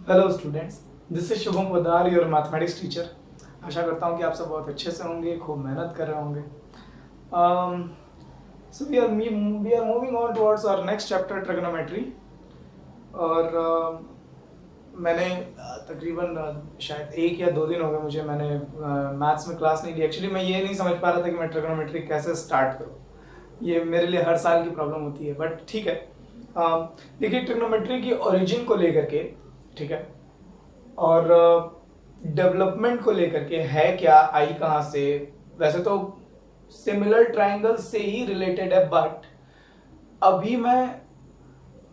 Hello students, this is Shubham Poddar, your mathematics teacher. आशा करता हूँ कि आप सब बहुत अच्छे से होंगे, खूब मेहनत कर रहे होंगे। So we are moving on towards our next chapter trigonometry. और मैंने तकरीबन शायद 1 या 2 दिन हो गए मुझे, मैंने मैथ्स में क्लास नहीं ली। एक्चुअली मैं ये नहीं समझ पा रहा था कि मैं ट्रिग्नोमेट्री कैसे स्टार्ट करूँ। ये मेरे लिए हर साल की प्रॉब्लम होती है, बट ठीक है। देखिए, ट्रिग्नोमेट्री की ओरिजिन को लेकर के, ठीक है, और डेवलपमेंट को लेकर के है क्या, आई कहाँ से। वैसे तो सिमिलर ट्राइंगल से ही रिलेटेड है, बट अभी मैं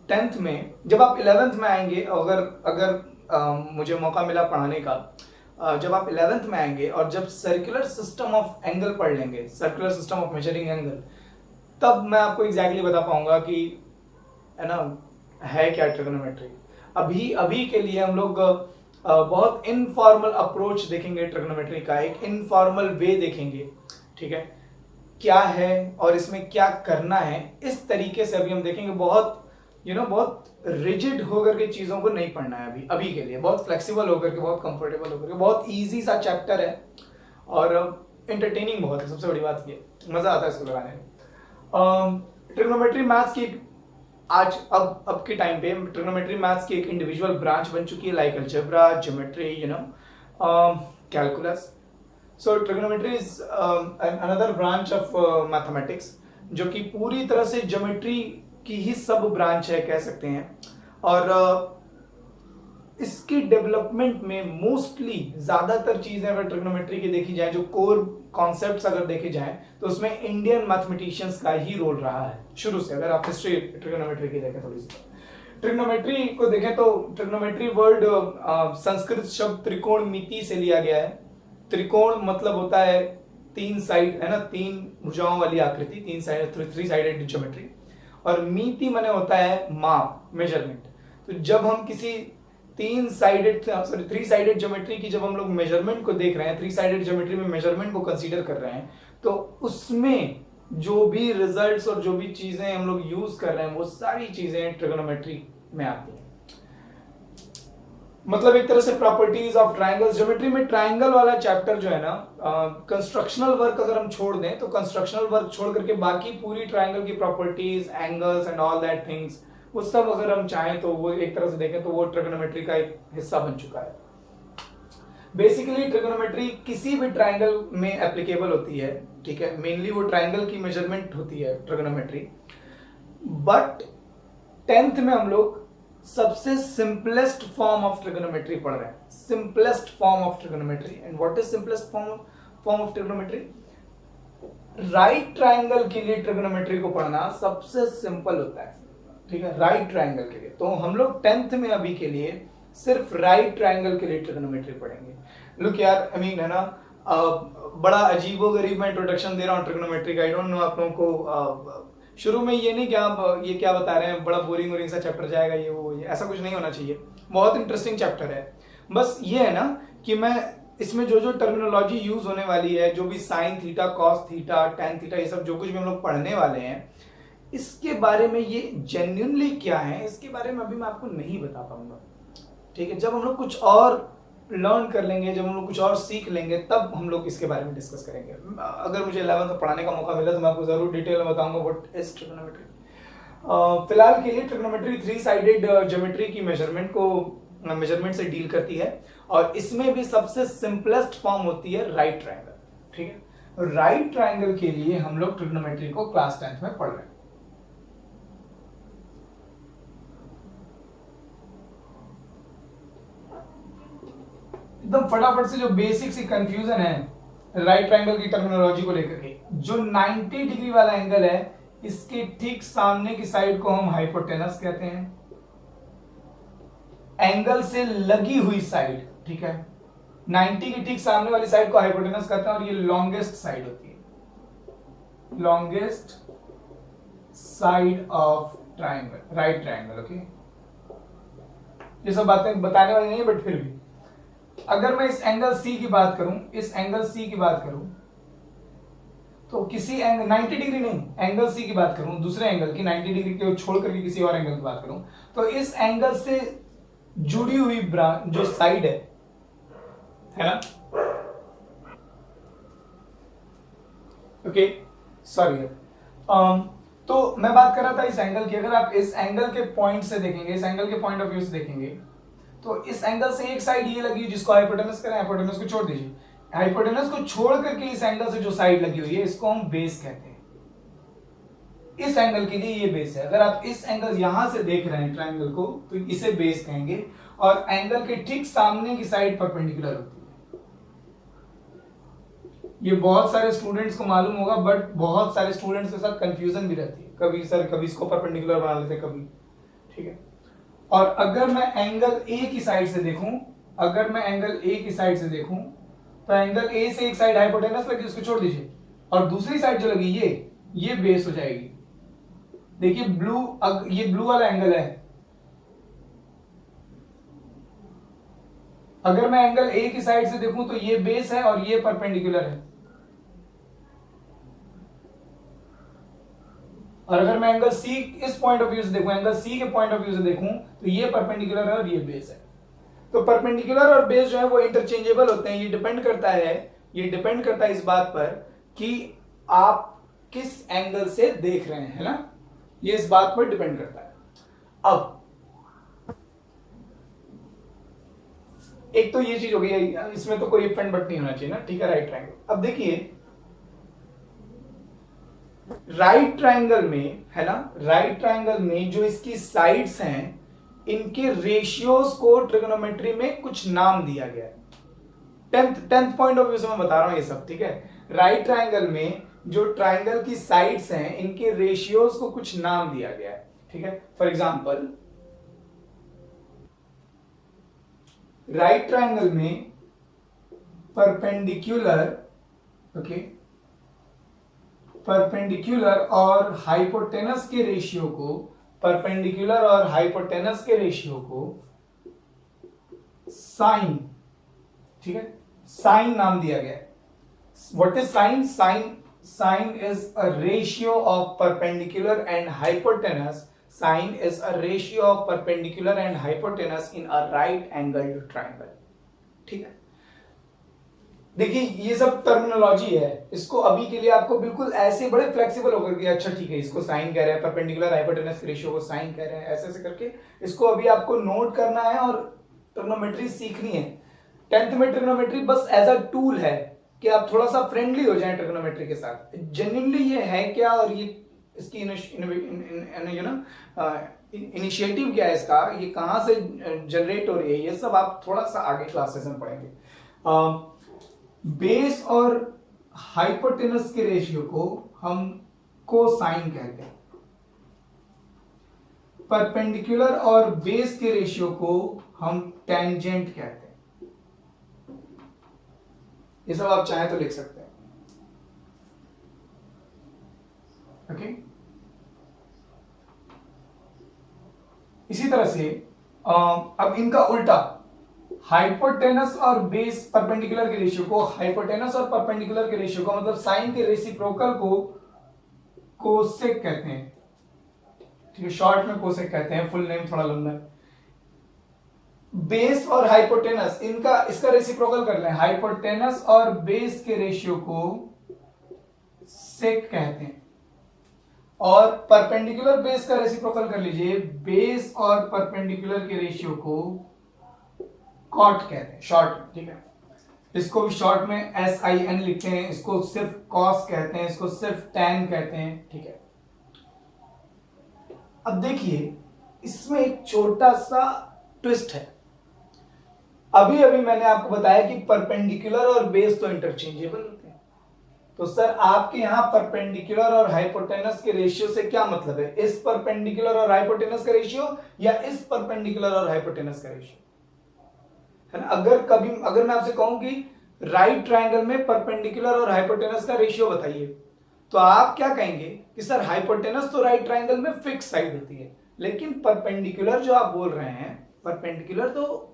10th में, जब आप 11th में आएंगे, अगर अगर मुझे मौका मिला पढ़ाने का, जब आप 11th में आएंगे और जब सर्कुलर सिस्टम ऑफ एंगल पढ़ लेंगे, circular system of measuring angle, तब मैं आपको एग्जैक्टली बता पाऊंगा कि है ना, है क्या ट्रिग्नोमेट्री। अभी अभी के लिए हम लोग बहुत इनफॉर्मल अप्रोच देखेंगे ट्रिग्नोमेट्री का, एक इनफॉर्मल वे देखेंगे, ठीक है, क्या है और इसमें क्या करना है, इस तरीके से अभी हम देखेंगे। बहुत बहुत रिजिड होकर के चीज़ों को नहीं पढ़ना है अभी अभी के लिए, बहुत फ्लेक्सिबल होकर के, बहुत कंफर्टेबल होकर के, बहुत ईजी सा चैप्टर है और एंटरटेनिंग बहुत है। सबसे बड़ी बात ये, मज़ा आता है इसको लगाने में। ट्रिग्नोमेट्री मैथ्स की आज अब के टाइम पे ट्रिग्नोमेट्री मैथ्स की एक इंडिविजुअल ब्रांच बन चुकी है, like algebra, geometry, calculus. So trigonometry is another branch of mathematics, जो कि पूरी तरह से ज्योमेट्री की ही सब ब्रांच है, कह सकते हैं। और इसकी डेवलपमेंट में मोस्टली ज्यादातर चीजें अगर ट्रिग्नोमेट्री की देखी जाए, जो कोर कॉन्सेप्ट्स अगर देखे जाए, तो उसमें इंडियन मैथमेटिशियंस का ही रोल रहा है शुरू से। अगर आप हिस्ट्री ट्रिग्नोमेट्री की देखें, थोड़ी सी ट्रिग्नोमेट्री को देखें, तो ट्रिग्नोमेट्री वर्ड संस्कृत शब्द त्रिकोणमिति से लिया गया है। त्रिकोण मतलब होता है 3 साइड, है ना, 3 भुजाओं वाली आकृति, 3 साइड, 3 साइडेड ज्योमेट्री। और मिति माने होता है माप, मेजरमेंट। तो जब हम किसी 3 साइडेड ज्योमेट्री की जब हम लोग मेजरमेंट को देख रहे हैं, 3 साइडेड ज्योमेट्री में मेजरमेंट को कंसीडर कर रहे हैं, तो उसमें जो भी रिजल्ट्स और जो भी चीजें हम लोग यूज कर रहे हैं, वो सारी चीजें ट्रिगोनोमेट्री में आती हैं। मतलब एक तरह से प्रॉपर्टीज ऑफ ट्राइंगल्स। ज्योमेट्री में ट्राइंगल वाला चैप्टर जो है ना, कंस्ट्रक्शनल वर्क अगर हम छोड़ दें, तो कंस्ट्रक्शनल वर्क छोड़ करके बाकी पूरी ट्राइंगल की properties, angles and all that things, वो सब अगर हम चाहें तो वो एक तरह से देखें तो वो ट्रिगोनोमेट्री का एक हिस्सा बन चुका है। बेसिकली ट्रिगोनोमेट्री किसी भी ट्राइंगल में एप्लीकेबल होती है, ठीक है। मेनली वो ट्राइंगल की मेजरमेंट होती है ट्रिगोनोमेट्री, बट 10th में हम लोग सबसे सिंपलेस्ट फॉर्म ऑफ ट्रिगोनोमेट्री पढ़ रहे हैं। Simplest form of trigonometry. And what is simplest form of trigonometry? Right triangle के लिए ट्रिगोनोमेट्री को पढ़ना सबसे सिंपल होता है, ठीक है, राइट ट्राइंगल के लिए। तो हम लोग 10th में अभी के लिए सिर्फ राइट ट्राइंगल के लिए ट्रिगोनोमेट्री पढ़ेंगे। लुक यार, आई मीन, है ना, बड़ा अजीबोगरीब मैं इंट्रोडक्शन दे रहा हूँ ट्रिगोनोमेट्री का। आई डोंट नो आप लोगों को शुरू में ये नहीं कि आप ये क्या बता रहे हैं, बड़ा बोरिंग सा चैप्टर जाएगा, ये वो, ये ऐसा कुछ नहीं होना चाहिए। बहुत इंटरेस्टिंग चैप्टर है। बस ये है ना कि मैं इसमें जो जो टर्मिनोलॉजी यूज होने वाली है, जो भी sign theta, cos theta, tan theta, ये सब जो कुछ भी हम लोग पढ़ने वाले हैं, इसके बारे में, ये जेन्युइनली क्या है, इसके बारे में अभी मैं आपको नहीं बता पाऊंगा, ठीक है। जब हम लोग कुछ और लर्न कर लेंगे, जब हम लोग कुछ और सीख लेंगे, तब हम लोग इसके बारे में डिस्कस करेंगे। अगर मुझे 11th में पढ़ाने का मौका मिला तो मैं आपको जरूर डिटेल में बताऊंगा व्हाट इज ट्रिगोनोमेट्री। फिलहाल के लिए ट्रिगोनोमेट्री 3 साइडेड ज्योमेट्री की मेजरमेंट से डील करती है, और इसमें भी सबसे सिंपलेस्ट फॉर्म होती है राइट ट्राइंगल, ठीक है। राइट ट्राइंगल के लिए हम लोग ट्रिगोनोमेट्री को क्लास 10th में पढ़ रहे हैं। एकदम फटाफट से जो बेसिक सी कंफ्यूजन है राइट ट्राइंगल की टर्मिनोलॉजी को लेकर के, जो 90 डिग्री वाला एंगल है, इसके ठीक सामने की साइड को हम हाइपोटेनस कहते हैं। एंगल से लगी हुई साइड, ठीक है, 90 की ठीक सामने वाली साइड को हाइपोटेनस कहते हैं, और ये लॉन्गेस्ट साइड होती है, longest side of triangle, right triangle, okay. ये सब बातें बताने वाली नहीं है, बट फिर भी अगर मैं इस एंगल सी की बात करूं, इस एंगल सी की बात करूं, तो किसी एंगल 90 डिग्री नहीं, एंगल सी की बात करूं, दूसरे एंगल की 90 डिग्री को छोड़ करके किसी और एंगल की बात करूं, तो इस एंगल से जुड़ी हुई जो साइड है ना, ओके सॉरी। तो मैं बात कर रहा था इस एंगल की, अगर आप इस एंगल के पॉइंट से देखेंगे, इस एंगल के पॉइंट ऑफ व्यू से देखेंगे, तो इस एंगल से एक साइड ये लगी जिसको हाइपोटेनस करें, हाइपोटेनस को छोड़ दीजिए, हाइपोटेनस को छोड़ करके इस एंगल से जो साइड लगी हुई है इसको हम बेस कहते हैं। इस एंगल के लिए ये बेस है। अगर आप इस एंगल यहां से देख रहे हैं ट्रायंगल को तो इसे बेस कहेंगे, और एंगल के ठीक सामने की साइड परपेंडिकुलर होती है। ये बहुत सारे स्टूडेंट्स को मालूम होगा, बट बहुत सारे स्टूडेंट्स के साथ कंफ्यूजन भी रहती है, कभी सर कभी इसको परपेंडिकुलर बना लेते कभी, ठीक है। और अगर मैं एंगल ए की साइड से देखूं, अगर मैं एंगल ए की साइड से देखूं तो एंगल ए से एक साइड हाइपोटेनस लगी, उसको छोड़ दीजिए, और दूसरी साइड जो लगी ये बेस हो जाएगी। देखिए ये ब्लू वाला एंगल है, अगर मैं एंगल ए की साइड से देखूं तो ये बेस है और ये परपेंडिकुलर है, और अगर मैं एंगल सी इस पॉइंट ऑफ व्यू से देखूं, एंगल सी के पॉइंट ऑफ व्यू से देखूं तो ये परपेंडिकुलर है और ये बेस है। तो परपेंडिकुलर और बेस जो है वो इंटरचेंजेबल होते हैं। ये डिपेंड करता है इस बात पर कि आप किस एंगल से देख रहे हैं, है ना, ये इस बात पर डिपेंड करता है। अब एक तो ये चीज हो गई, इसमें तो कोई इफ एंड बट नहीं होना चाहिए ना, ठीक है, राइट ट्रायंगल। अब देखिए राइट ट्रायंगल में, है ना, राइट ट्रायंगल में जो इसकी साइड्स हैं इनके रेशियोज को ट्रिग्नोमेट्री में कुछ नाम दिया गया है। टेंथ पॉइंट ऑफ व्यू से मैं बता रहा हूं ये सब, ठीक है। राइट ट्रायंगल में जो ट्रायंगल की साइड्स हैं इनके रेशियोज को कुछ नाम दिया गया है, ठीक है। फॉर एग्जांपल राइट ट्रायंगल में परपेंडिकुलर, ओके, परपेंडिकुलर और हाइपोटेनस के रेशियो को, परपेंडिकुलर और हाइपोटेनस के रेशियो को साइन, ठीक है, साइन नाम दिया गया है। What is sine? Sine is a ratio of perpendicular and hypotenuse. Sine is a ratio of perpendicular and hypotenuse in a right angled triangle, ठीक है। देखिए ये सब टर्मिनोलॉजी है, इसको अभी के लिए आपको बिल्कुल ऐसे बड़े फ्लेक्सिबल होकर के, अच्छा ठीक है इसको साइन कह रहे हैं, परपेंडिकुलर हाइपोटेनस के रेशियो को साइन कह रहे हैं, ऐसे ऐसे करके इसको अभी आपको नोट करना है और ट्रिग्नोमेट्री सीखनी है। 10th में ट्रिग्नोमेट्री बस एज अ टूल है कि आप थोड़ा सा फ्रेंडली हो जाएं ट्रिग्नोमेट्री के साथ। जेन्युइनली ये है क्या और ये इसकी इनिशिएटिव क्या है इसका, ये कहां से जनरेट हो रही है, ये सब आप थोड़ा सा आगे क्लासेस में पढ़ेंगे। बेस और हाइपोटेनस के रेशियो को हम कोसाइन कहते हैं, परपेंडिकुलर और बेस के रेशियो को हम टेंजेंट कहते हैं। ये सब आप चाहें तो लिख सकते हैं, ओके। इसी तरह से अब इनका उल्टा, हाइपोटेनस और बेस परपेंडिकुलर के रेशियो को, हाइपोटेनस और परपेंडिकुलर के रेशियो को मतलब साइन के रेसिप्रोकल को कोसेक कहते हैं, ठीक है, शॉर्ट में कोसेक कहते हैं, फुल नेम थोड़ा लंबा है। बेस और हाइपोटेनस इसका रेसिप्रोकल कर लें, हाइपोटेनस और बेस के रेशियो को सेक कहते हैं, और परपेंडिकुलर बेस का रेसिप्रोकल कर लीजिए, बेस और परपेंडिकुलर के रेशियो को कॉट कहते हैं, शॉर्ट में, ठीक है। इसको भी शॉर्ट में SIN लिखते हैं, इसको सिर्फ कॉस कहते हैं, इसको सिर्फ टैन कहते हैं, ठीक है। अब देखिए इसमें एक छोटा सा ट्विस्ट है। अभी अभी मैंने आपको बताया कि परपेंडिकुलर और बेस तो इंटरचेंजेबल होते हैं, तो सर आपके यहां परपेंडिकुलर और हाइपोटेनस के रेशियो से क्या मतलब है? इस परपेंडिकुलर और हाइपोटेनस का रेशियो या इस परपेंडिकुलर और हाइपोटेनस का रेशियो, है ना। अगर मैं आपसे कहूं कि राइट ट्रायंगल में परपेंडिकुलर और हाइपोटेनस का रेशियो बताइए, तो आप क्या कहेंगे कि सर हाइपोटेनस तो राइट ट्रायंगल में फिक्स साइड होती है, लेकिन परपेंडिकुलर जो आप बोल रहे हैं, परपेंडिकुलर तो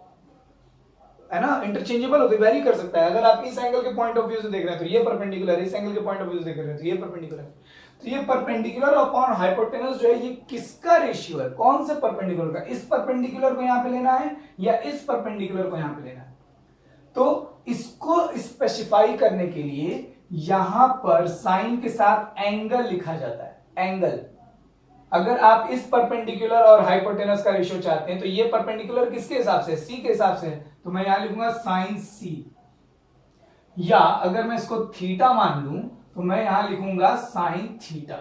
है ना इंटरचेंजेबल होती है, वेरी कर सकता है। अगर आप इस एंगल के पॉइंट ऑफ व्यू से देख रहे हैं तो ये परपेंडिकुलर है, इस एंगल के पॉइंट ऑफ व्यू से देख रहे हैं तो ये परपेंडिकुलर है। तो ये परपेंडिकुलर अपॉन हाइपोटेनस जो है ये किसका रेशियो है, कौन से परपेंडिकुलर का, इस परपेंडिकुलर को यहां पे लेना है या इस परपेंडिकुलर को यहां पे लेना है। तो इसको स्पेसिफाई करने के लिए यहां पर साइन के साथ एंगल लिखा जाता है, एंगल। अगर आप इस परपेंडिकुलर और हाइपोटेनस का रेशियो चाहते हैं तो ये परपेंडिकुलर किसके हिसाब से, सी के हिसाब से, तो मैं यहां लिखूंगा साइन सी, या अगर मैं इसको थीटा मान लूं तो मैं यहां लिखूंगा साइन थीटा।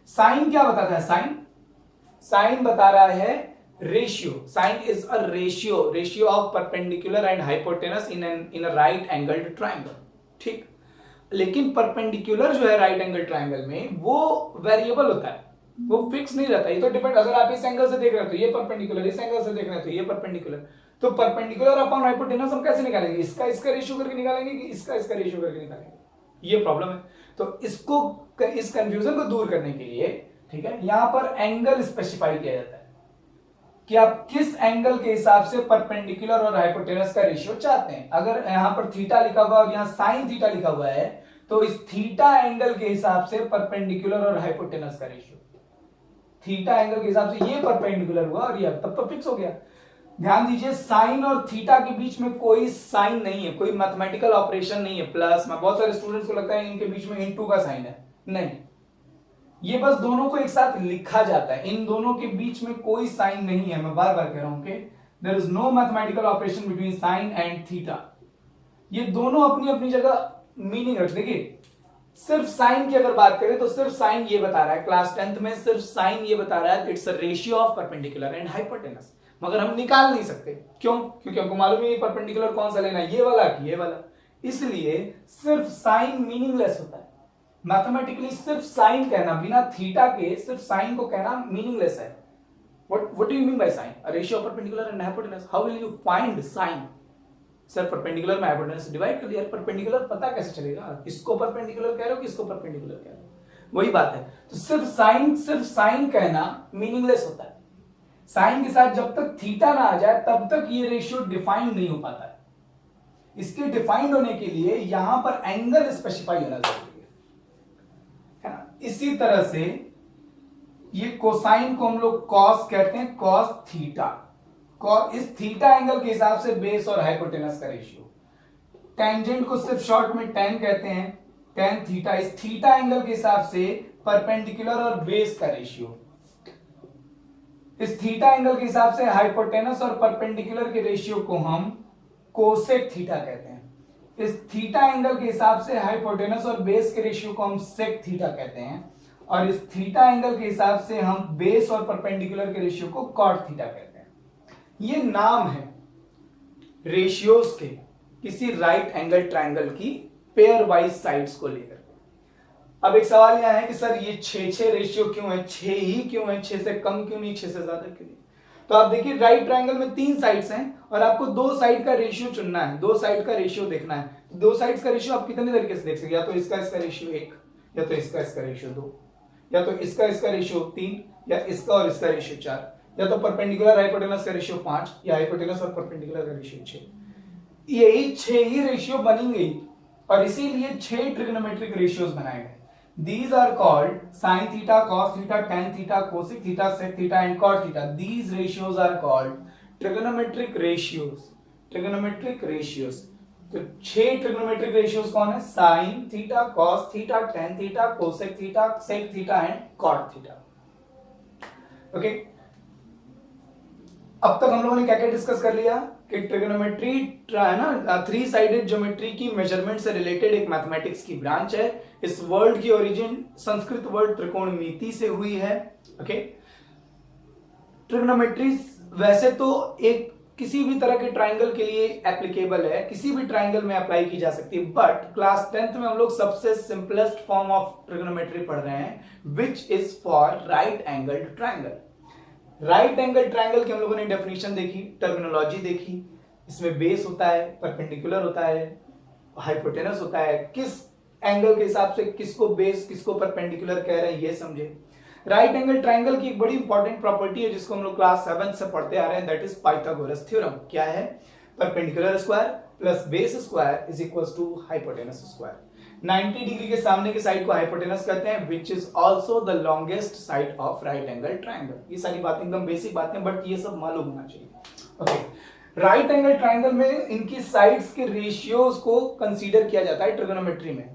साइन क्या बताता है, साइन बता रहा है ratio, sine is a ratio of perpendicular and hypotenuse in a right angled triangle, ठीक। लेकिन परपेंडिकुलर जो है राइट एंगल ट्राइंगल में वो वेरिएबल होता है, वो फिक्स नहीं रहता। ये तो डिपेंड, अगर आप इस एंगल से देख रहे हो तो ये परपेंडिकुलर, इस एंगल से देख रहे हो तो ये परपेंडिकुलर। तो परपेंडिकुलर अपॉन हाइपोटेनस हम कैसे निकालेंगे, इसका रेशियो करके निकालेंगे कि इसका रेशियो करके निकालेंगे, ये प्रॉब्लम है। तो इसको, इस कंफ्यूजन को दूर करने के लिए, ठीक है, यहां पर एंगल स्पेसिफाई किया जाता है कि आप किस एंगल के हिसाब से परपेंडिकुलर और हाइपोटेनस का रेशियो चाहते हैं। अगर यहां पर थीटा लिखा हुआ और यहां साइन थीटा लिखा हुआ है तो इस थीटा एंगल के हिसाब से परपेंडिकुलर और हाइपोटेनस का रेशियो, थीटा एंगल के हिसाब से ये परपेंडिकुलर हुआ और ये तब तो फिक्स हो गया। ध्यान दीजिए साइन और थीटा के बीच में कोई साइन नहीं है, कोई मैथमेटिकल ऑपरेशन नहीं है, प्लस में बहुत सारे स्टूडेंट्स को लगता है इनके बीच में इनटू का साइन है, नहीं, ये बस दोनों को एक साथ लिखा जाता है, इन दोनों के बीच में कोई साइन नहीं है। मैं बार बार कह रहा हूं कि there is no mathematical operation between sine and theta. ये दोनों अपनी अपनी जगह मीनिंग रख, देखिए सिर्फ साइन की अगर बात करें तो सिर्फ साइन ये बता रहा है, क्लास 10th में सिर्फ साइन ये बता रहा है it's a ratio of perpendicular and hypotenuse, मगर हम निकाल नहीं सकते। क्यों? क्योंकि हमको मालूम है परपेंडिकुलर कौन सा लेना है, ये वाला कि ये वाला। इसलिए सिर्फ साइन मीनिंगलेस होता है, मैथमेटिकली सिर्फ साइन कहना बिना थीटा के सिर्फ साइन को कहना मीनिंगलेस है। what do you mean by sine? A ratio of perpendicular and hypotenuse. How will you find sine? Sir perpendicular में हाइपोटेनस डिवाइड कर दिया, परपेंडिकुलर पता कैसे चलेगा, इसको परपेंडिकुलर कह रहे हो किसको परपेंडिकुलर कह रहे हो, वही बात है। तो सिर्फ साइन कहना मीनिंगलेस होता है। साइन के साथ जब तक थीटा ना आ जाए तब तक ये रेशियो डिफाइंड नहीं हो पाता है। इसके डिफाइंड होने के लिए यहां पर एंगल स्पेसिफाई होना जरूरी है ना। इसी तरह से ये कोसाइन को हम लोग कॉस कहते हैं, कॉस थीटा, इस थीटा एंगल के हिसाब से बेस और हाइपोटेनस का रेशियो। टेंजेंट को सिर्फ शॉर्ट में टेन कहते हैं, टेन थीटा, इस थीटा एंगल के हिसाब से परपेंडिकुलर और बेस का रेशियो। इस थीटा एंगल के हिसाब से हाइपोटेनस और परपेंडिकुलर के रेशियो को हम कोसेक थीटा कहते हैं। इस थीटा एंगल के हिसाब से हाइपोटेनस और बेस के रेशियो को हम सेक थीटा कहते हैं, और इस थीटा एंगल के हिसाब से हम बेस और परपेंडिकुलर के रेशियो को कॉट थीटा कहते हैं। ये नाम है रेशियोज के किसी राइट एंगल ट्रायंगल की पेयर वाइज साइड्स को लेकर। अब एक सवाल यहां है कि सर ये 6 रेशियो क्यों है, 6 ही क्यों है, 6 से कम क्यों नहीं, 6 से ज्यादा क्यों नहीं? तो आप देखिए राइट ट्रायंगल में 3 साइड्स हैं और आपको 2 साइड का रेशियो चुनना है, 2 साइड का रेशियो देखना है। 2 साइड्स का रेशियो आप कितने तरीके से देख सकते हैं, या तो इसका रेशियो 1, या तो इसका रेशियो 2, या तो इसका रेशियो 3, या इसका और इसका रेशियो 4, या तो परपेंडिकुलर हाइपोटेनस का रेशियो 5, या हाइपोटेनस और परपेंडिकुलर का रेशियो 6। यही 6 ही रेशियो बनेंगे और इसीलिए 6 ट्रिग्नोमेट्रिक रेशियोज बनाए गए। These are called sin theta, cos theta, tan theta, cosec theta, sec theta and cot theta. These ratios are called trigonometric ratios. Trigonometric ratios. तो 6 ट्रिग्नोमेट्रिक रेशियोज कौन है? sin theta, cos theta, tan theta, cosec theta, sec theta and cot theta. Okay, अब तक हम लोगों ने क्या क्या डिस्कस कर लिया कि ट्रिगोनोमेट्री है ना, 3 साइडेड ज्योमेट्री की मेजरमेंट से रिलेटेड एक मैथमेटिक्स की ब्रांच है। इस वर्ड की ओरिजिन संस्कृत वर्ड त्रिकोणमिति से हुई है। ओके, ट्रिगोनोमेट्री वैसे तो एक किसी भी तरह के ट्राइंगल के लिए एप्लीकेबल है, किसी भी ट्राइंगल में अप्लाई की जा सकती है, बट क्लास 10th में हम लोग सबसे सिंपलेस्ट फॉर्म ऑफ ट्रिगोनोमेट्री पढ़ रहे हैं, which is for right angled triangle. Right angle triangle की हम लोगों ने डेफिनेशन देखी, टर्मिनोलॉजी देखी, इसमें बेस होता है, परपेंडिकुलर होता है, हाइपोटेनस होता है, किस एंगल के हिसाब से किसको बेस किसको परपेंडिकुलर कह रहे हैं ये समझे। राइट एंगल ट्राइंगल की एक बड़ी इंपॉर्टेंट प्रॉपर्टी है जिसको हम लोग क्लास 7 से पढ़ते आ रहे हैं, दैट इज पाइथागोरस थ्योरम। क्या है? Perpendicular square plus base square is equal to hypotenuse square. 90 degree के सामने की साइड को हाइपोटेनस कहते हैं, which is also the longest side of right angle triangle. ये सारी बातें एकदम बेसिक बातें, बट ये सब मालूम होना चाहिए। ओके, राइट एंगल ट्राइंगल में इनकी साइड्स के रेशियोज को कंसीडर किया जाता है ट्रिगोनोमेट्री में,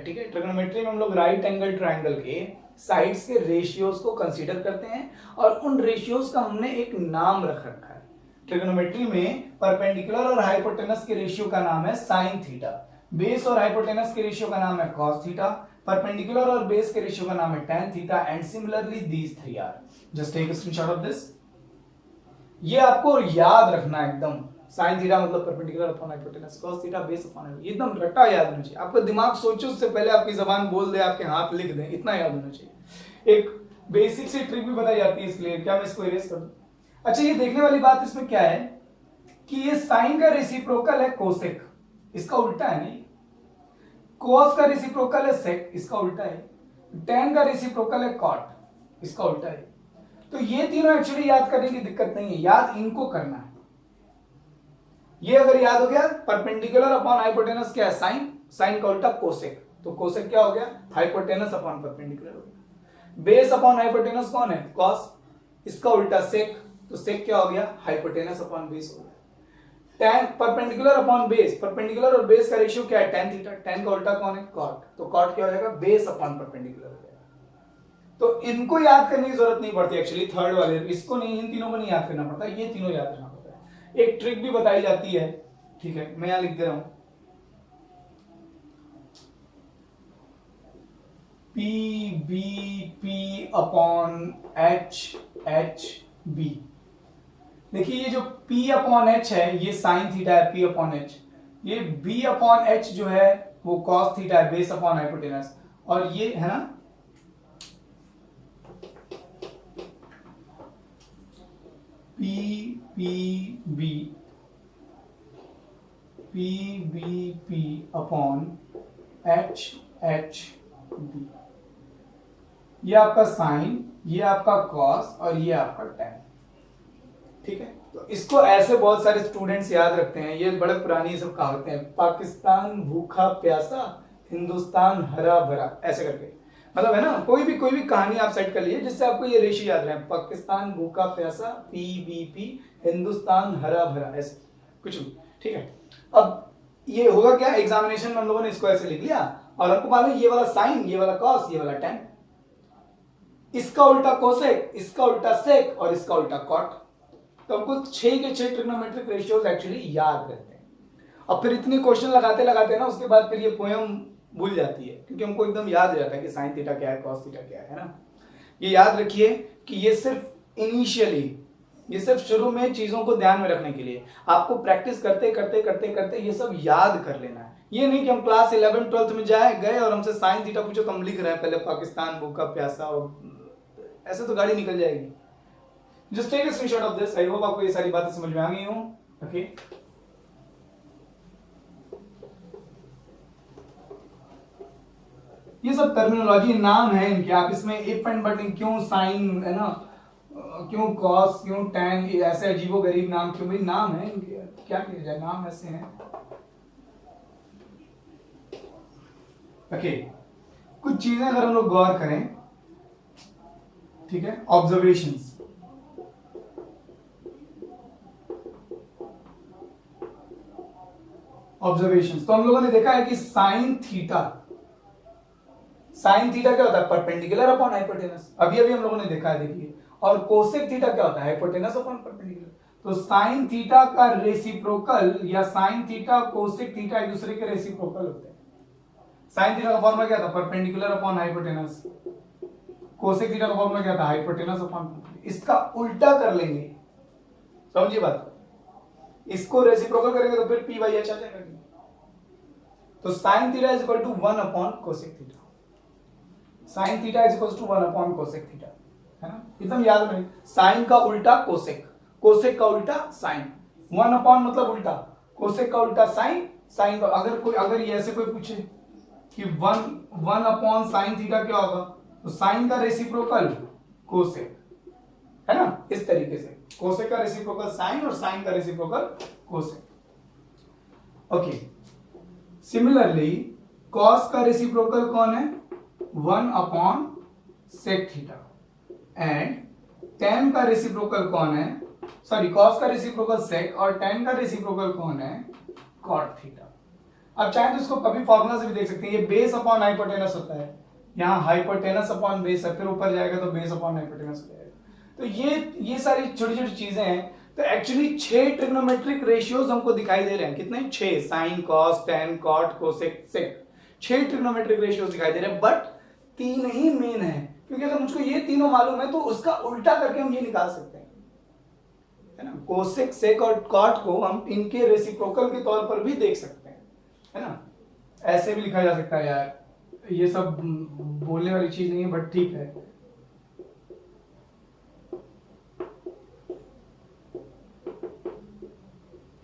ठीक है। ट्रिगोनोमेट्री में हम लोग राइट एंगल ट्राइंगल के साइड्स के रेशियोज को कंसीडर करते हैं, और उन रेशियोज का हमने एक नाम रख रखा है। ट्रिगोनोमेट्री में परपेंडिकुलर और हाइपोटेनस के रेशियो का नाम है साइन थीटा, बेस और हाइपोटेनस के रेशियो का नाम है कॉस थीटा, परपेंडिकुलर और बेस के रेशियो का नाम है tan theta, and similarly these three are. Just take a screenshot of this. ये आपको याद रखना है एकदम। साइन थीटा मतलब perpendicular upon hypotenuse, cos theta base upon, एकदम रट्टा याद होना चाहिए। आपका दिमाग सोचो उससे पहले आपकी जबान बोल दे, आपके हाथ लिख दे, इतना याद होना चाहिए। एक बेसिक सी ट्रिक भी बताई जाती है इसके लिए। क्या मैं इसको इरेज कर दूं? अच्छा, ये देखने वाली बात इसमें क्या है कि ये साइन का रेसिप्रोकल है कोसेक, इसका उल्टा है नहीं। कॉस का रेसिप्रोकल है सेक, इसका उल्टा है। टेन का रेसिप्रोकल है कॉट, इसका उल्टा है। तो ये तीनों एक्चुअली याद करने की दिक्कत नहीं है, याद इनको करना है। ये अगर याद हो गया, परपेंडिकुलर अपॉन हाइपोटेनस क्या है? साइन, साइन का उल्टा कोसेक, तो कोसेक क्या हो गया? हाइपोटेनस अपॉन परपेंडिकुलर हो गया। बेस अपॉन हाइपोटेनस कौन है? कॉस, इसका उल्टा सेक, तो सेक क्या हो गया? हाइपोटेनस अपॉन बेस हो गया। tan perpendicular upon base, perpendicular और बेस का रेशियो क्या है? tan थीटा, tan का उल्टा कौन है? cot, तो cot क्या हो जाएगा? बेस अपॉन परपेंडिकुलर हो जाएगा। तो इनको याद करने की जरूरत नहीं पड़ती एक्चुअली, थर्ड वाले इसको नहीं, इन तीनों को नहीं याद करना पड़ता, ये तीनों याद रखना पड़ता है। एक ट्रिक भी बताई जाती है, ठीक है, मैं यहां लिख दे रहा हूं, P B P upon H H B. देखिए ये जो P अपॉन एच है ये साइन थीटा है, P अपॉन एच। ये B अपॉन एच जो है वो कॉस थीटा है, बेस अपॉन हाइपोटेनस। और ये है ना P P B, P B P upon H H B. ये आपका साइन, ये आपका कॉस और ये आपका टेन, ठीक है। तो इसको ऐसे बहुत सारे स्टूडेंट्स याद रखते हैं, ये बड़े पुरानी सब कहावतें हैं, पाकिस्तान भूखा प्यासा, हिंदुस्तान हरा भरा, ऐसे करके, मतलब है ना, कोई भी कहानी आप सेट कर लीजिए जिससे आपको ये रेशियो याद रहे, पाकिस्तान भूखा प्यासा, PBP, हिंदुस्तान हरा भरा, ऐसे कुछ भी, ठीक है। अब ये होगा क्या, एग्जामिनेशन में हम लोगों ने इसको ऐसे लिख लिया, और आपको मालूम ये वाला साइन, ये वाला कॉस, ये वाला टेन, इसका उल्टा कोसेक, इसका उल्टा सेक और इसका उल्टा कॉट। तो हमको 6 के 6 ट्रिग्नोमेट्रिक रेशियोज एक्चुअली याद रहते हैं। अब फिर इतने क्वेश्चन लगाते लगाते ना उसके बाद फिर ये पोयम भूल जाती है, क्योंकि हमको एकदम याद रहता है कि साइन थीटा क्या है, कॉस थीटा क्या है ना। ये याद रखिए कि ये सिर्फ इनिशियली, ये सिर्फ शुरू में चीजों को ध्यान में रखने के लिए, आपको प्रैक्टिस करते करते करते करते ये सब याद कर लेना है। ये नहीं कि हम क्लास 11 12th में गए और हमसे साइन थीटा पूछो तो हम लिख रहे हैं पहले पाकिस्तान भूखा प्यासा, और ऐसे तो गाड़ी निकल जाएगी। Just take a screenshot of this. I hope आपको ये सारी बातें समझ में आ गई हो। ओके, ये सब टर्मिनोलॉजी नाम है इनके, आप इसमें इफ एंड बट, क्यों साइन है ना, क्यों कॉस, क्यों टैन, ऐसे अजीबो गरीब नाम क्यों? भाई नाम है इनके, क्या किया जाए, नाम ऐसे हैं। ओके, कुछ चीजें अगर हम लोग गौर करें, ठीक है, ऑब्जर्वेशंस, ऑब्जर्वेशंस, तो हम लोगों ने देखा है कि साइन थीटा, साइन थीटा क्या होता है? परपेंडिकुलर अपॉन हाइपोटेनस, अभी अभी हम लोगों ने देखा है, देखिए। और कोसेक थीटा क्या होता है? Hypotenuse upon perpendicular. तो साइन थीटा का रेसिप्रोकल या साइन थीटा कोसेक थीटा एक दूसरे के रेसिप्रोकल होते हैं। साइन थीटा का फॉर्मूला क्या था? Perpendicular upon hypotenuse. Cosec theta का फॉर्मूला क्या था? हाइपोटेनस अपॉन, इसका उल्टा कर लेंगे, समझिए बात, इसको रेसिप्रोकल करेंगे तो फिर P/H आ जाएगा। तो sine theta is equal to 1 upon cosec theta, sine theta is equal to 1 upon cosec theta, है ना, एकदम याद रखें। साइन का उल्टा कोसेक, कोसेक का उल्टा साइन, 1 अपॉन मतलब उल्टा, कोसेक का उल्टा साइन, साइन का, अगर ये ऐसे कोई पूछे कि 1 अपॉन साइन थीटा क्या होगा, तो साइन का रेसिप्रोकल कोसेक, है ना, इस तरीके से कोसेक का रेसिप्रोकल साइन और साइन का reciprocal cosec. Okay, similarly cos का रेसिप्रोकल कौन है? 1 upon sec theta. And tan का रेसिप्रोकल कौन है? सॉरी, कॉस का रेसिप्रोकल सेक और टेन का रेसिप्रोकल कौन है? Cot theta. अब चाहे तो इसको कभी फॉर्मूला से भी देख सकते हैं, ये बेस अपॉन हाइपोटेनस होता है, यहाँ हाइपोटेनस अपॉन बेस है, फिर ऊपर जाएगा तो बेस अपॉन हाइपोटेनस हो जाएगा। तो ये सारी छोटी छोटी चीजें हैं। तो एक्चुअली 6 ट्रिग्नोमेट्रिक रेशियोज हमको दिखाई दे रहे हैं। कितने? 6। Sine, cos, tan, cot, cosec, sec, 6 trigonometric ratios दिखाई दे रहे हैं। बट 3 ही मेन है, क्योंकि अगर मुझको ये तीनों मालूम है तो उसका उल्टा करके हम ये निकाल सकते हैं, है ना। कोसेक, सेक और कॉट को हम इनके रेसिप्रोकल के तौर पर भी देख सकते हैं, है ना। ऐसे भी लिखा जा सकता है यार, ये सब बोलने वाली चीज नहीं है, बट ठीक है।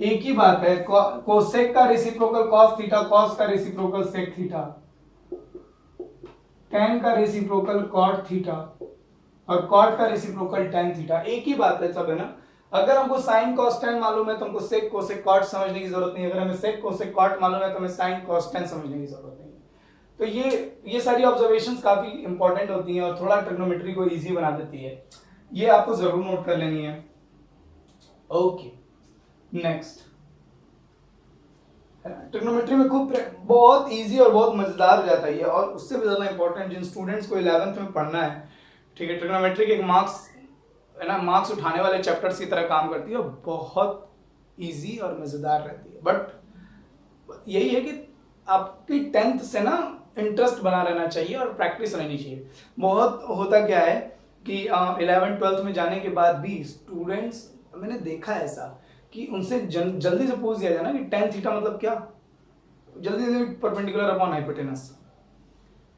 एक ही बात है, कोसेक का रेसिप्रोकल कॉस थीटा, कॉस का रेसिप्रोकल सेक थीटा, टेन का रेसिप्रोकल कॉट थीटा और कॉट का रेसिप्रोकल टेन थीटा। एक ही बात है सब, है ना। अगर हमको साइन कॉस टेन मालूम है तो हमको सेक कोसेक कॉट समझने की जरूरत नहीं है। अगर हमें सेक कोसेक कॉट मालूम है तो हमें साइन कॉस टेन समझने की जरूरत नहीं है। तो ये सारी ऑब्जर्वेशंस काफी इंपॉर्टेंट होती हैं और थोड़ा ट्रिग्नोमेट्री को इजी बना देती है। ये आपको जरूर नोट कर लेनी है। Okay, next. ट्रिग्नोमेट्री में खूब बहुत इजी और बहुत मजेदार हो जाता है ये। और उससे भी ज्यादा इंपॉर्टेंट जिन स्टूडेंट्स को 11th में पढ़ना है, ठीक है, ट्रिग्नोमेट्री के एक मार्क्स, है ना, मार्क्स उठाने वाले चैप्टर्स की तरह काम करती है और बहुत इजी और मजेदार रहती है। बट यही है कि आपकी 10th से ना इंटरेस्ट बना रहना चाहिए और प्रैक्टिस रहनी चाहिए। बहुत होता क्या है कि 11th 12th में जाने के बाद भी स्टूडेंट्स, मैंने देखा है ऐसा कि उनसे जल्दी से पूछ दिया जाए ना कि टेन थीटा मतलब क्या, जल्दी से परपेंडिकुलर अपॉन हाइपोटेनस,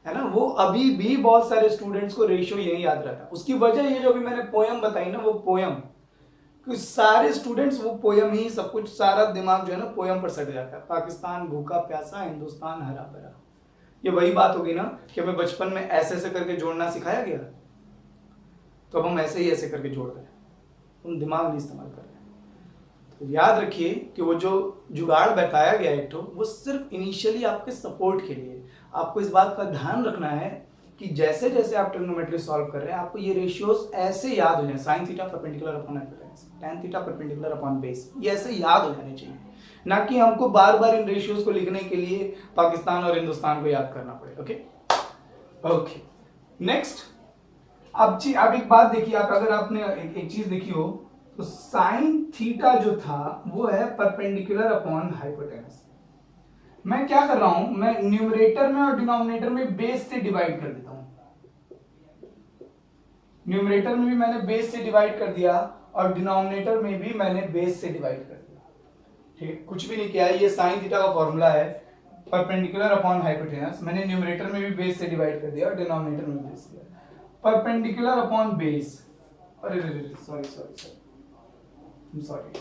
है ना। वो अभी भी बहुत सारे स्टूडेंट्स को रेशियो यही याद रहता है। उसकी वजह ये जो भी मैंने पोयम बताई ना, वो पोयम, क्योंकि सारे स्टूडेंट्स वो पोयम ही सब कुछ, सारा दिमाग जो है ना पोयम पर सट जाता है। पाकिस्तान भूखा प्यासा, हिंदुस्तान हरा भरा, ये वही बात होगी ना कि हमें बचपन में ऐसे ऐसे करके जोड़ना सिखाया गया, तो अब हम ऐसे ही ऐसे करके जोड़ रहे हैं, हम दिमाग नहीं इस्तेमाल कर रहे। तो याद रखिए कि वो जो जुगाड़ बताया गया है तो वो सिर्फ इनिशियली आपके सपोर्ट के लिए। आपको इस बात का ध्यान रखना है कि जैसे जैसे आप ट्रिग्नोमेट्री सॉल्व कर रहे हैं, आपको ये रेशियोज ऐसे याद हो जाए, sign theta perpendicular upon hypotenuse, ten theta perpendicular upon base, ये ऐसे याद हो जाने चाहिए, ना कि हमको बार बार इन रेशियोज को लिखने के लिए पाकिस्तान और हिंदुस्तान को याद करना पड़े। Okay okay, next. अब एक बात देखिए, आप अगर आपने एक चीज देखी हो तो साइन थीटा जो था वो है परपेंडिकुलर अपॉन हाइपोटेनस। मैं क्या कर रहा हूं, मैं न्यूमरेटर में और डिनोमिनेटर में बेस से डिवाइड कर देता हूं। न्यूमरेटर में भी मैंने बेस से डिवाइड कर दिया और डिनोमिनेटर में भी मैंने बेस से डिवाइड कर दिया। ठीक है, कुछ भी नहीं किया है। ये साइन थीटा का फॉर्मूला है, परपेंडिकुलर अपॉन हाइपोटेनस। मैंने न्यूमरेटर में भी बेस से डिवाइड कर दिया और डिनोमिनेटर में बेस दिया। परपेंडिकुलर अपॉन बेस, अरे सॉरी सॉरी,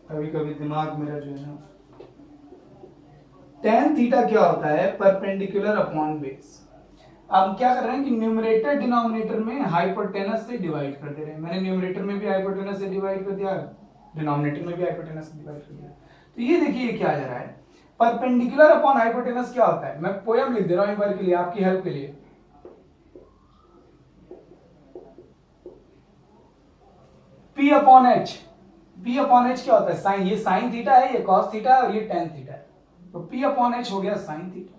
कभी कभी दिमाग मेरा जो है ना। टेन थीटा क्या होता है? Perpendicular upon base. अब क्या कर रहे हैं कि न्यूमरेटर डिनोमिनेटर में हाइपोटेनस से डिवाइड कर दे रहे हैं। मैंने न्यूमरेटर में भी हाइपोटेनस से डिवाइड कर दिया, डिनोमिनेटर में भी हाइपोटेनस से डिवाइड कर दिया। तो ये देखिए क्या आ जा रहा है, परपेंडिकुलर अपॉन हाइपोटेनस क्या होता है। मैं पोयम लिख दे रहा हूं एक बार के लिए, आपकी हेल्प के लिए। P upon H, P upon H क्या होता है? साइन, ये साइन थीटा है, ये कॉस थीटा है और ये टेन थीटा है, तो P अपॉन एच हो गया साइन थीटा।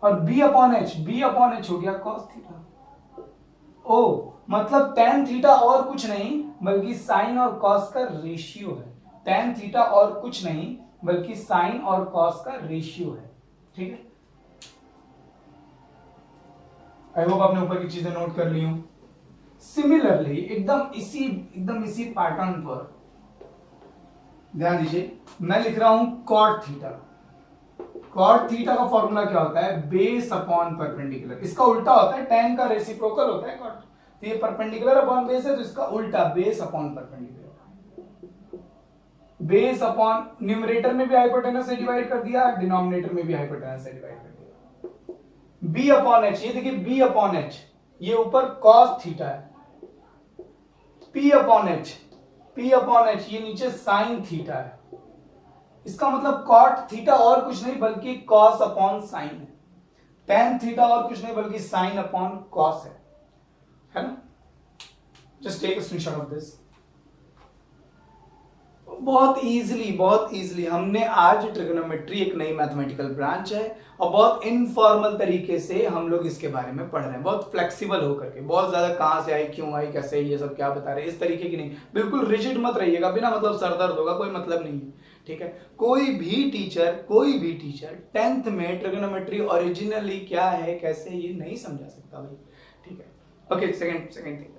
और B अपॉन एच हो गया कॉस थीटा। ओ मतलब टेन थीटा और कुछ नहीं बल्कि साइन और कॉस का रेशियो है। टेन थीटा और कुछ नहीं बल्कि साइन और कॉस का रेशियो है। ठीक है, आई होप आपने ऊपर की चीजें नोट कर ली हूं। सिमिलरली एकदम इसी पैटर्न पर ध्यान दीजिए, मैं लिख रहा हूं कॉट थीटा। कॉट थीटा का फॉर्मूला क्या होता है? Base upon perpendicular. इसका उल्टा होता है, टेन का रेसिप्रोकल होता है कॉट। तो ये परपेंडिकुलर अपॉन बेस है, तो इसका उल्टा base upon perpendicular. Base upon, numerator में भी हाइपोटेनस से डिवाइड कर दिया, डिनोमिनेटर में भी हाइपोटेनस से डिवाइड कर दिया। बी अपॉन एच, ये देखिए बी अपॉन एच, ये ऊपर कॉस थीटा है। P अपॉन एच, ये नीचे साइन थीटा है। इसका मतलब कॉट थीटा और कुछ नहीं बल्कि कॉस अपॉन साइन है, टेन थीटा और कुछ नहीं बल्कि साइन अपॉन कॉस है ना। Just take a screenshot of this. बहुत इजीली हमने आज ट्रिग्नोमेट्री एक नई मैथमेटिकल ब्रांच है और बहुत इनफॉर्मल तरीके से हम लोग इसके बारे में पढ़ रहे हैं, बहुत फ्लेक्सिबल होकर के, बहुत ज्यादा कहां से आई, क्यों आई, कैसे, ये सब क्या बता रहे हैं, इस तरीके की नहीं। बिल्कुल रिजिड मत रहिएगा, बिना मतलब सर दर्द होगा, कोई मतलब नहीं है, ठीक है। कोई भी टीचर 10th में ट्रिग्नोमेट्री ओरिजिनली क्या है, कैसे, ये नहीं समझा सकता भाई, ठीक है। ओके, सेकंड थिंग,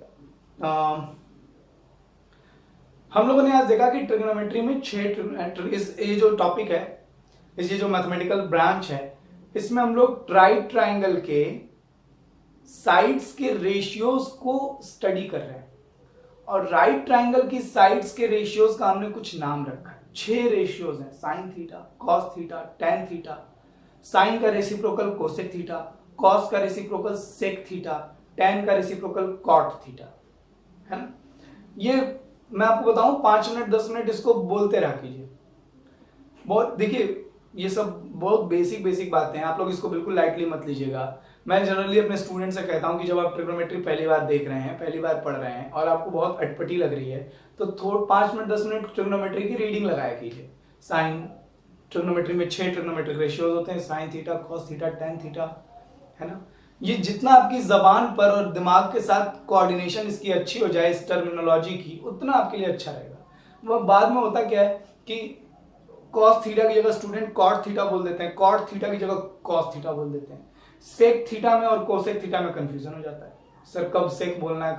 हम लोगों ने आज देखा कि ट्रिग्नोमेट्री में ये जो टॉपिक है, ये जो मैथमेटिकल ब्रांच है, इसमें हम लोग राइट ट्राइंगल के साइड्स के रेशियोज को स्टडी कर रहे हैं। और राइट ट्राइंगल की साइड्स के रेशियोज का हमने कुछ नाम रखा है। 6 रेशियोज हैं, sine theta, cos theta, tan theta, sine का रेसिप्रोकल कोसेक थीटा, कॉस का रेसिप्रोकल सेक थीटा, टेन का रेसिप्रोकल कॉट थीटा, है ना। ये मैं आपको बताऊं, 5 मिनट 10 मिनट इसको बोलते रहा कीजिए। बहुत देखिए, ये सब बहुत बेसिक बातें हैं, आप लोग इसको बिल्कुल लाइटली मत लीजिएगा। मैं जनरली अपने स्टूडेंट से कहता हूं कि जब आप ट्रिग्नोमेट्री पहली बार देख रहे हैं, पहली बार पढ़ रहे हैं और आपको बहुत अटपटी लग रही है, तो 5 मिनट 10 मिनट ट्रिग्नोमेट्री की रीडिंग लगाया कीजिए। साइन, ट्रिग्नोमेट्री में 6 ट्रिग्नोमेट्रिक रेशियोज होते हैं, sine theta, cos theta, tan theta, है ना। ये जितना आपकी जबान पर और दिमाग के साथ कोऑर्डिनेशन इसकी अच्छी हो जाए इस टर्मिनोलॉजी की, उतना आपके लिए अच्छा रहेगा। वह बाद में होता क्या है कि कॉस थीटा की जगह स्टूडेंट कॉट थीटा बोल देते हैं, कॉट थीटा की जगह कॉस थीटा बोल देते हैं, सेक थीटा में और कोसेक थीटा में कंफ्यूजन हो जाता है, सर कब सेक बोलना है,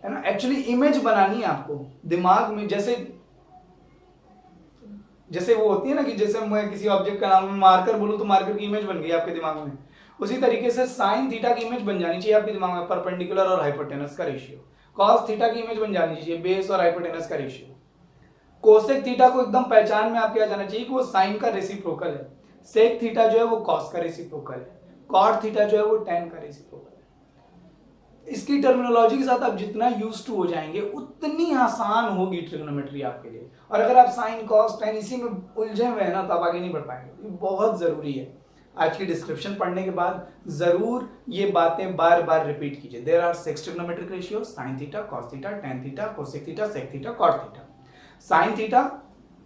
है ना। एक्चुअली इमेज बनानी है आपको दिमाग में, जैसे वो होती है ना कि जैसे मैं किसी ऑब्जेक्ट का नाम मार्कर बोलूं तो मार्कर की इमेज बन गई आपके दिमाग में, उसी तरीके से साइन थीटा की इमेज बन जानी चाहिए आपके दिमाग में, परपेंडिकुलर और हाइपोटेनस का रेशियो। कॉस थीटा की इमेज बन जानी चाहिए, बेस और हाइपोटेनस का रेशियो। कोसेक थीटा को एकदम पहचान में आपके आ जाना चाहिए कि वो साइन का रेसिप्रोकल है। सेक थीटा जो है वो कॉस का रेसिप्रोकल है, कॉट थीटा जो है वो टेन का रेसिप्रोकल है। इसकी टर्मिनोलॉजी के साथ आप जितना यूज टू हो जाएंगे उतनी आसान होगी ट्रिग्नोमेट्री आपके लिए। और अगर आप साइन कॉस टेन इसी में उलझे हुए हैं ना, तो आप आगे नहीं बढ़ पाएंगे। ये बहुत जरूरी है। आज की डिस्क्रिप्शन पढ़ने के बाद जरूर ये बातें बार बार रिपीट कीजिए। There are 6 trigonometric ratio, sine theta, cos theta, tan theta, cosec theta, sec theta, cot theta. Sine theta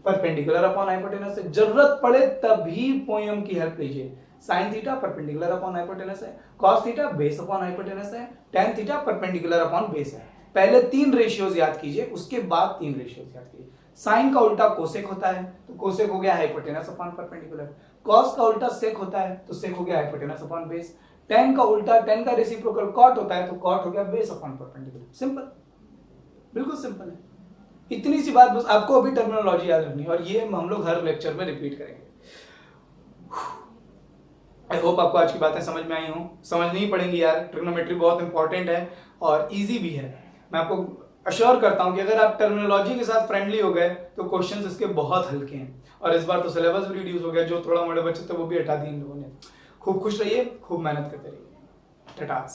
perpendicular upon hypotenuse है, जरूरत पड़े तभी पोयम की हेल्प लीजिए। Sine theta perpendicular upon hypotenuse है, cos theta base upon hypotenuse है, tan theta perpendicular upon base है। पहले 3 रेशियोज याद कीजिए, उसके बाद 3 रेशियोज याद कीजिए। साइन का उल्टा कोसेक होता है, तो कोसेक हो गया हाइपोटेनस अपॉन परपेंडिकुलर। कॉस का उल्टा सेक होता है, तो सेक हो गया हाइपोटेनस अपॉन बेस। टेन का उल्टा, टेन का रेसिप्रोकल कॉट होता है, तो कॉट हो गया बेस अपॉन परपेंडिकुलर। सिंपल, बिल्कुल सिंपल है। इतनी सी बात बस आपको अभी टर्मिनोलॉजी याद रखनी है, और ये हम लोग हर लेक्चर में रिपीट करेंगे। आई होप आपको आज की बातें समझ में आई हों। समझनी ही पड़ेंगी यार, ट्रिग्नोमेट्री बहुत इंपॉर्टेंट है और इजी भी है। मैं आपको अश्योर करता हूं कि अगर आप टर्मिनोलॉजी के साथ फ्रेंडली हो गए तो क्वेश्चंस इसके बहुत हल्के हैं। और इस बार तो सिलेबस भी रिड्यूस हो गया, जो थोड़ा मोड़े बच्चे थे वो भी हटा दिए इन लोगों ने। खूब खुश रहिए, खूब मेहनत करते रहिए। टाटा।